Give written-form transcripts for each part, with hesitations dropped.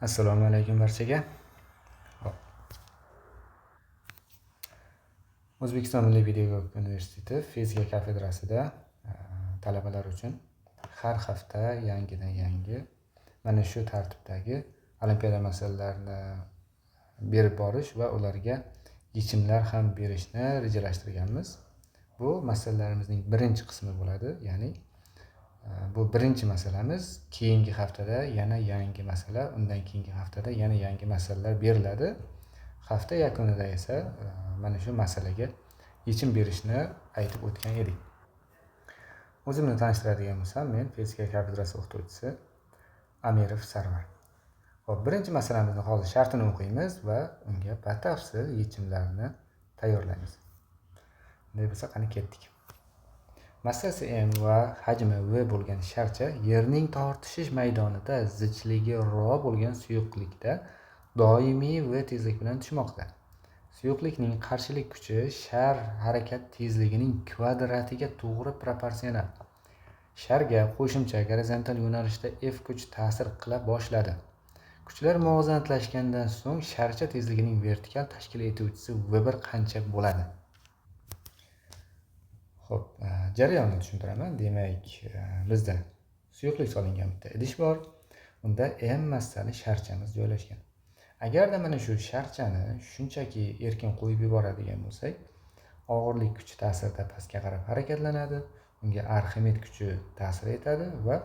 Assalomu alaykum barchaga. Hop. O'zbekiston Milliy pedagogika universiteti fizika kafedrasida talabalar uchun har hafta yangidan yangi mana shu tartibdagi olimpiada masalalarini berib borish va ularga yechimlar ham berishni rejalashtirganmiz. Bu masalalarimizning birinchi qismi bo'ladi, ya'ni bu birinchi masalamiz. Keyingi haftada yana yangi masala, undan keyingi haftada yana yangi masalalar beriladi. Hafta yakunida esa mana shu masalaga yechim berishni aytib o'tgan edik. O'zimni tanishtiradigan bo'lsam, men fizika kafedrasi o'qituvchisi Amirov Sarvar. Hop, birinchi masalamizni hozir shartini o'qiymiz va unga batafsil yechimlarni tayyorlaymiz. Bunday bo'lsa, qani ketdik. Massasi m va hajmi v bo'lgan sharcha yerning tortishish maydonida zichligi ro bo'lgan suyuqlikda doimiy v tezlik bilan tushmoqda. Suyuqlikning qarshilik kuchi shar harakat tezligining kvadratiga to'g'ri proporsional. Sharga qo'shimcha gorizontal yo'nalishda f kuch ta'sir qila boshladi. Kuchlar muvozanatlashgandan so'ng sharcha tezligining vertikal tashkil etuvchisi v1 qancha bo'ladi? Xo'p, jarayonni tushuntiraman. Demak, bizda suyuqlik solingan bitta idish bor. Unda m massali sharchamiz joylashgan. Agarda mana shu sharchani shunchaki erkin qo'yib yuboradigan bo'lsak, og'irlik kuchi ta'sirida pastga qarab harakatlanadi, unga Arximed kuchi ta'sir etadi va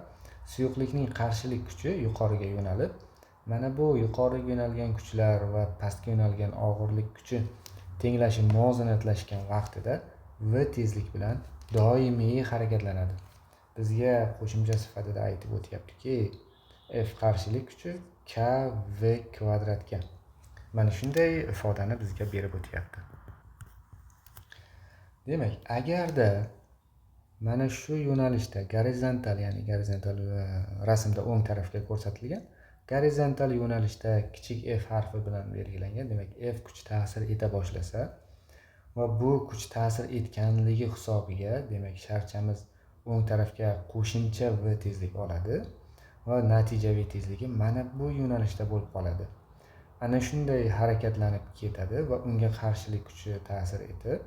suyuqlikning qarshilik kuchi yuqoriga yo'nalib, mana bu yuqoriga yo'nalgan kuchlar va pastga yo'nalgan og'irlik kuchi tenglashib muvozanatlashgan vaqtida v tezlik bilan doimiy harakatlanadi. Bizga qo'shimcha sifatida aytib o'tyaptiki, f qarshilik kuchi k v kvadratga. Mana shunday ifodani bizga berib o'tyapti. Demak, agarda mana shu yo'nalishda gorizontal, ya'ni gorizontal rasmda o'ng tarafga ko'rsatilgan gorizontal yo'nalishda kichik f harfi bilan belgilangan, demak f kuch ta'sir eta boshlasa va bu kuch ta'sir etganligi hisobiga, demak, sharchamiz o'ng tarafga qo'shimcha v tezlik oladi va natijaviy tezligi mana bu yo'nalishda bo'lib qoladi. Ana shunday harakatlanib ketadi va unga qarshilik kuchi ta'sir etib,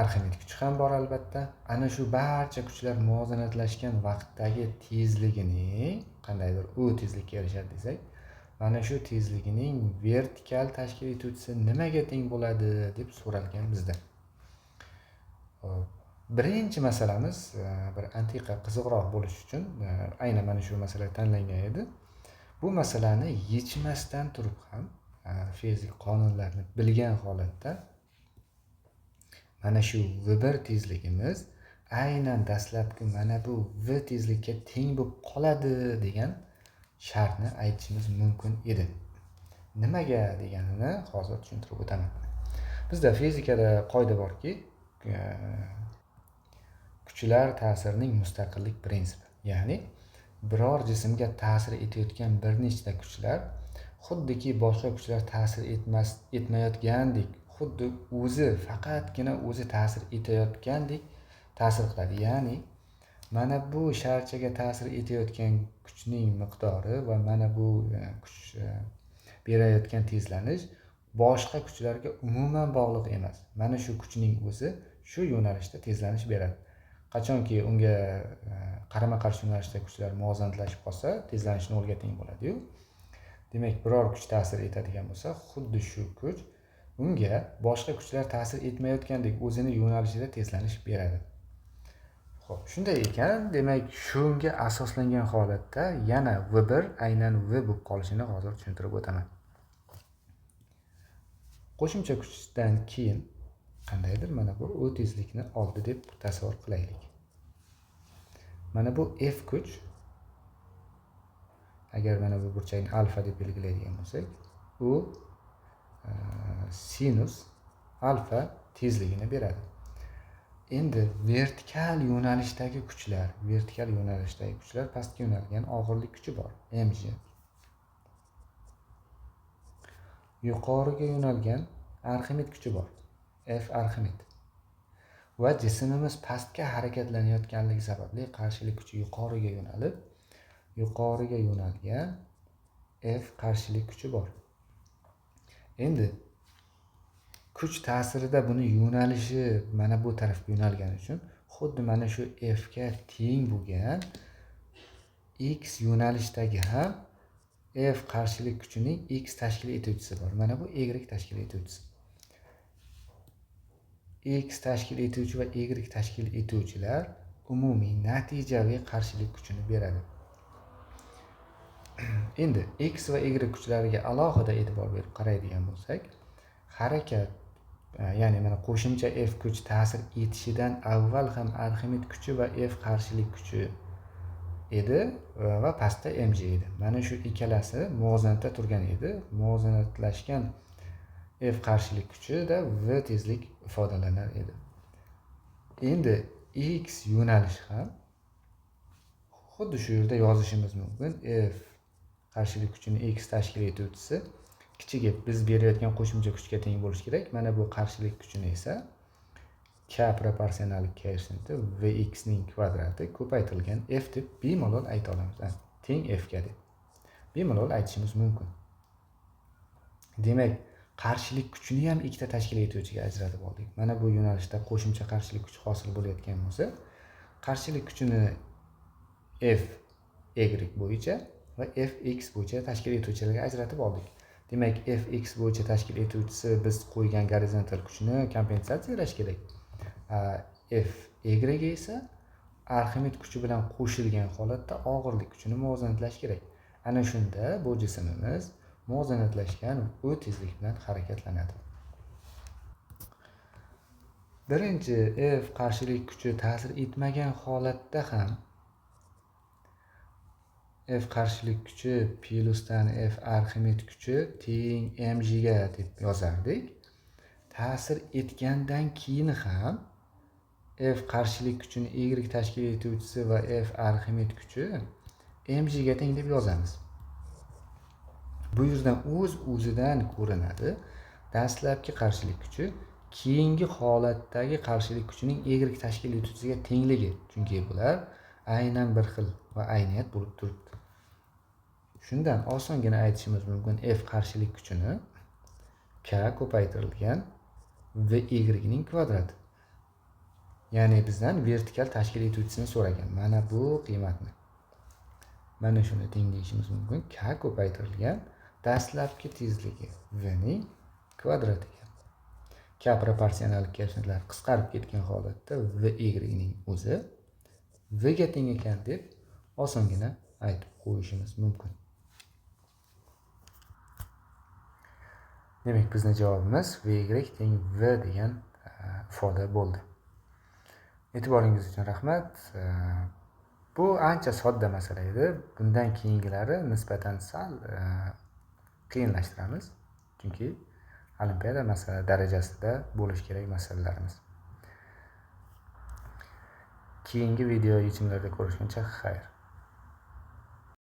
Arximed kuchi ham bor albatta. Ana shu barcha kuchlar muvozanatlashgan vaqtdagi tezligining qandaydir u tezlikka erishadi desak, mana shu tezligining vertikal tashkil etuvchisi nimaga teng bo'ladi deb so'ralgan bizda. Birinchi masalamiz bir antiqa qiziqroq bo'lish uchun aynan mana shu masala tanlangan edi. Bu masalani yechmasdan turib ham fizik qonunlarni bilgan holatda mana shu v1 tezligimiz aynan dastlabki mana bu v tezlikka teng bo'lib qoladi degan shartni aytishimiz mumkin edi. Nimaga deganini hozir tushuntirib o'taman. Bizda fizikada qoida borki, kuchlar ta'sirining mustaqillik prinsipi. Ya'ni biror jismga ta'sir etayotgan bir nechta kuchlar xuddiki boshqa kuchlar ta'sir etmayotgandek, xuddi o'zi faqatgina o'zi ta'sir etayotgandek ta'sir qiladi. Ya'ni mana bu sharchaga ta'sir etayotgan kuchning miqdori va mana bu kuch berayotgan tezlanish boshqa kuchlarga umuman bog'liq emas. Mana shu kuchning o'zi shu yo'nalishda tezlanish beradi. Qachonki unga qarama-qarshi yo'nalishda kuchlar muvozanatlashib qolsa, tezlanish nolga teng bo'ladi-yu. Demak, biror kuch ta'sir etadigan bo'lsa, xuddi shu kuch unga boshqa kuchlar ta'sir etmayotgandek o'zini yo'nalishida tezlanish beradi. Xo'p, shunday ekan, demak, shunga asoslangan holatda yana v1 aynan v bo'lib qolishini hozir tushuntirib o'taman. Qo'shimcha kuchdan keyin qandaydir mana bu u tezlikni oldi deb tasavvur qilaylik. Mana bu f kuch, agar mana bu burchakni alfa deb belgilaydigan bo'lsak, u sinus alfa tezligini beradi. Endi vertikal yo'nalishdagi kuchlar pastga yo'nalgan og'irlik kuchi bor, mg. Yuqoriga yo'nalgan Arximed kuchi bor, f Arximed. Va jismimiz pastga harakatlanayotganligi sababli qarshilik kuchi yuqoriga yo'nalgan F qarshilik kuchi bor. Endi kuch ta'sirida buni yo'nalishi mana bu tarafga yo'nalgani uchun xuddi mana shu F ga teng bo'lgan X yo'nalishdagi ham F qarshilik kuchining X tashkil etuvchisi bor. Mana bu Y tashkil etuvchisi. X tashkil etuvchi va Y tashkil etuvchilar umumiy natijaviy qarshilik kuchini beradi. Endi X va Y kuchlariga alohida e'tibor berib qaraydigan bo'lsak, harakat, ya'ni mana qo'shimcha F kuch ta'sir etishidan avval ham Arximед kuchi va F qarshilik kuchi edi va pastda mg edi. Mana shu ikkalasi muvozanatda turgan edi. Muvozanatlashgan F qarshilik kuchida V tezlik ifodalanar edi. Endi X yo'nalishi ham xuddi shu yerda yozishimiz mumkin. F qarshilik kuchini X tashkil etuvchisi kichigi biz berayotgan qo'shimcha kuchga teng bo'lishi kerak. Mana bu qarshilik kuchini esa K proporsional koeffitsiyenti Vx ning kvadrati ko'paytirilgan F deb bemalol ayta olamiz. Teng F ga deb bemalol aytishimiz mumkin. Demak, qarshilik kuchini ham ikkita tashkil etuvchiga ajratib oldik. Mana bu yo'nalishda qo'shimcha qarshilik kuch hosil bo'layotgan bo'lsa, qarshilik kuchini F Y bo'yicha va Fx bo'yicha tashkil etuvchilarga ajratib oldik. Demak, Fx bo'yicha tashkil etuvchisi biz qo'ygan gorizontal kuchni kompensatsiyalash kerak. Fy ga esa Arximed kuchi bilan qo'shilgan holatda og'irlik kuchini muvozanatlash kerak. Ana shunda bu jismimiz muvozanatlashgan u tezlik bilan harakatlanadi. Birinchi F qarshilik kuchi ta'sir etmagan holatda ham F qarshilik kuchi plyusdan F Arximed kuchi teng mg ga deb yozardik. Ta'sir etgandan keyin ham F qarshilik kuchini Y tashkil etuvchisi va F Arximed kuchi mg ga teng deb yozamiz. Bu yerdan o'z-o'zidan ko'rinadi. Dastlabki qarshilik kuchi keyingi holatdagi qarshilik kuchining Y tashkil etuvchisiga tengligi. Chunki bular aynan bir xil va ayniyat bo'lib turibdi. Shundan osongina aytishimiz mumkin F qarshilik kuchini K ko'paytirilgan Vy ning kvadrati. Ya'ni bizdan vertikal tashkil etuvchisini so'ragan. Mana bu qiymatni. Mana shuni teng deyishimiz mumkin. K ko'paytirilgan dastlabki tezligi V ning kvadratiga. K proporsional koeffitsiyentlar qisqarib ketgan holatda Vy ning o'zi V ga teng ekan deb osongina aytib qo'yishimiz mumkin. Demak, bizning javobimiz Vy teng V degan ifoda bo'ldi. E'tiboringiz uchun rahmat. Bu ancha sodda masala edi. Bundan keyingilari nisbatan sal qiyinlashtiramiz. Chunki olimpiada masala darajasida bo'lish kerak masalalarimiz. Keyingi video yechimlarda ko'rishguncha xayr.